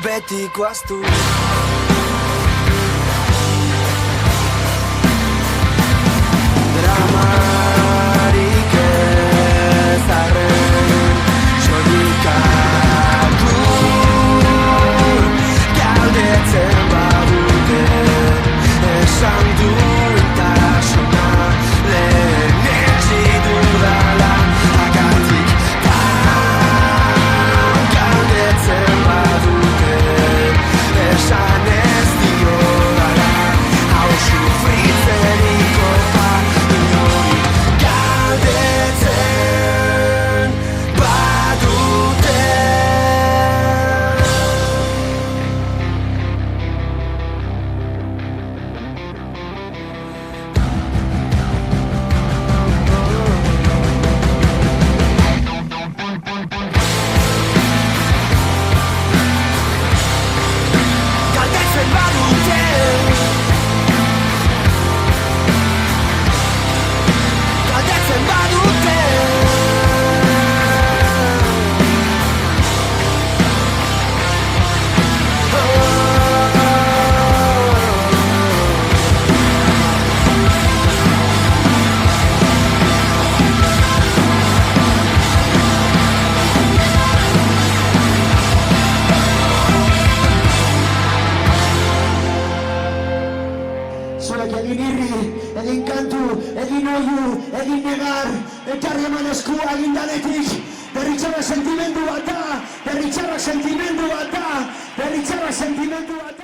betiko aztu. Dramarik ez arren solikatu galdetzen badute esan duintasuna lehenetsi dudala agatik galdetzen badute esan ez diodala hau sufritzeniko inori galdetzen badute. Galdetzen badute galdetzen badute Zuek egin irri, egin kantu, egin oiu, egin negar, ekarri eman eskua egin danetik, berritxarra sentimendu bat da, berritxarra sentimendu bat da, berritxarra sentimendu bat da.